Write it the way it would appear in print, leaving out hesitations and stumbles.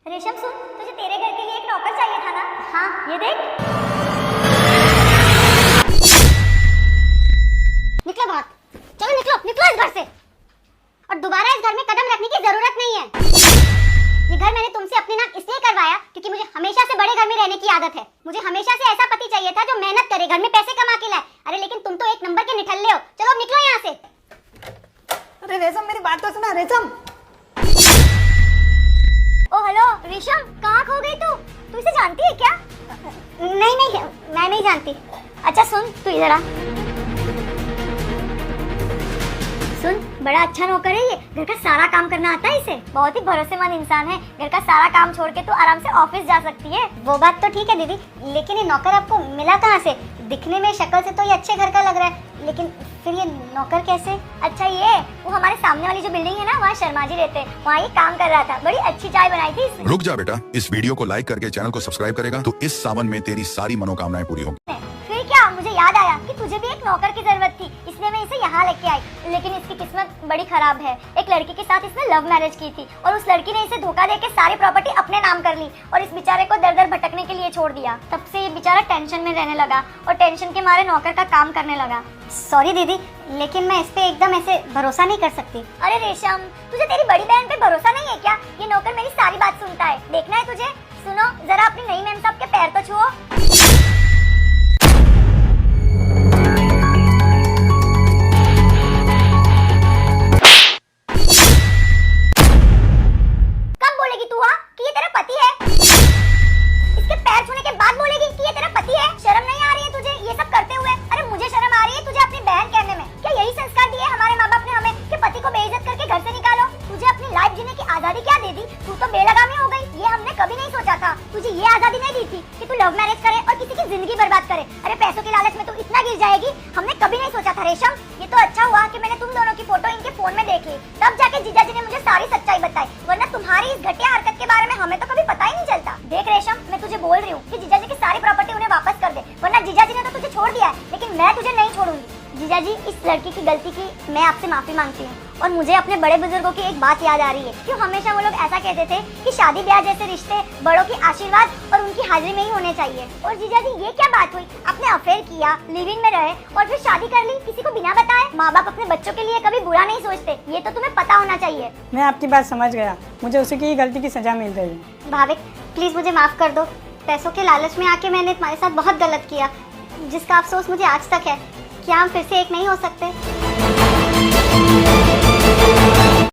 रेशम सुन, तुझे तेरे घर के लिए एक नौकर चाहिए था ना? हाँ, ये देख। निकलो बाहर, चलो निकलो निकलो इस घर से, और दोबारा इस घर में कदम रखने की जरूरत नहीं है। ये घर मैंने तुमसे अपने नाम इसलिए करवाया क्योंकि मुझे हमेशा से बड़े घर में रहने की आदत है। मुझे हमेशा से ऐसा पति चाहिए था जो मेहनत करे, घर में पैसे कमा के लाए। अरे लेकिन तुम तो एक नंबर के निठल्ले हो। चलो अब निकलो यहाँ से। अरे रेशम, मेरी बात तो सुना रेशम। ओ हेलो रेशम, कहाँ खो गई तू? तू इसे जानती है क्या? नहीं नहीं, मैं नहीं जानती। अच्छा सुन, तू इधर आ। सुन, बड़ा अच्छा नौकर है ये, घर का सारा काम करना आता है इसे। बहुत ही भरोसेमंद इंसान है, घर का सारा काम छोड़ के तू आराम से ऑफिस जा सकती है। वो बात तो ठीक है दीदी, लेकिन ये नौकर आपको मिला कहाँ से? दिखने में शक्ल से तो ये अच्छे घर का लग रहा है, लेकिन फिर ये नौकर कैसे? अच्छा ये वो हमारे सामने वाली जो बिल्डिंग है ना, वहाँ शर्मा जी रहते हैं, वहाँ ये काम कर रहा था। बड़ी अच्छी चाय बनाई थी इसने। रुक जा बेटा, इस वीडियो को लाइक करके चैनल को सब्सक्राइब करेगा तो इस सावन में तेरी सारी मनोकामनाएं पूरी होंगी। फिर क्या, मुझे याद आया कि तुझे भी एक नौकर की जरूरत थी, इसलिए मैं इसे यहाँ लेके आई। लेकिन इसकी किस्मत बड़ी खराब है। एक लड़की के साथ इसने लव मैरिज की थी और उस लड़की ने इसे धोखा देके सारी प्रॉपर्टी अपने नाम कर ली और इस बेचारे को दर दर भटकने के लिए छोड़ दिया। तब से ये बेचारा टेंशन में रहने लगा और टेंशन के मारे नौकर का काम करने लगा। सॉरी दीदी, लेकिन मैं इस पे एकदम ऐसे भरोसा नहीं कर सकती। अरे रेशम, तुझे तेरी बड़ी बहन पे भरोसा नहीं है क्या? ये नौकर मेरी सारी बात सुनता है, देखना है तुझे। सुनो, जरा अपनी नई मैम साहब के पैर तो छुओ। तुझे ये आजादी नहीं दी थी कि तू लव मैरिज करे और किसी की जिंदगी बर्बाद करे। अरे पैसों के लालच में तू इतना गिर जाएगी, हमने कभी नहीं सोचा था रेशम। ये तो अच्छा हुआ कि मैंने तुम दोनों की फोटो इनके फोन में देख ली, तब जाके जीजा जी ने मुझे सारी सच्चाई बताई, वरना तुम्हारी इस घटिया हरकत के बारे में हमें तो कभी पता ही नहीं चलता। देख रेशम, मैं तुझे बोल रही हूँ कि जीजा जी की सारी प्रॉपर्टी उन्हें वापस कर दे, वरना जीजा जी ने तो तुझे छोड़ दिया है, लेकिन मैं तुझे नहीं छोड़ूंगी। जीजा जी, इस लड़की की गलती की मैं आपसे माफी मांगती हूँ। और मुझे अपने बड़े बुजुर्गों की एक बात याद आ रही है कि हमेशा वो लोग ऐसा कहते थे कि शादी ब्याह जैसे रिश्ते बड़ों की आशीर्वाद और उनकी हाजिरी में ही होने चाहिए। और जीजा जी, ये क्या बात हुई? आपने अफेयर किया, लिव इन में रहे और फिर शादी कर ली किसी को बिना बताए। माँ बाप अपने बच्चों के लिए कभी बुरा नहीं सोचते, ये तो तुम्हें पता होना चाहिए। मैं आपकी बात समझ गया, मुझे उसी की गलती की सजा मिल रही है। भाविक, प्लीज मुझे माफ कर दो। पैसों के लालच में आके मैंने तुम्हारे साथ बहुत गलत किया, जिसका अफसोस मुझे आज तक है। क्या हम फिर से एक नहीं हो सकते?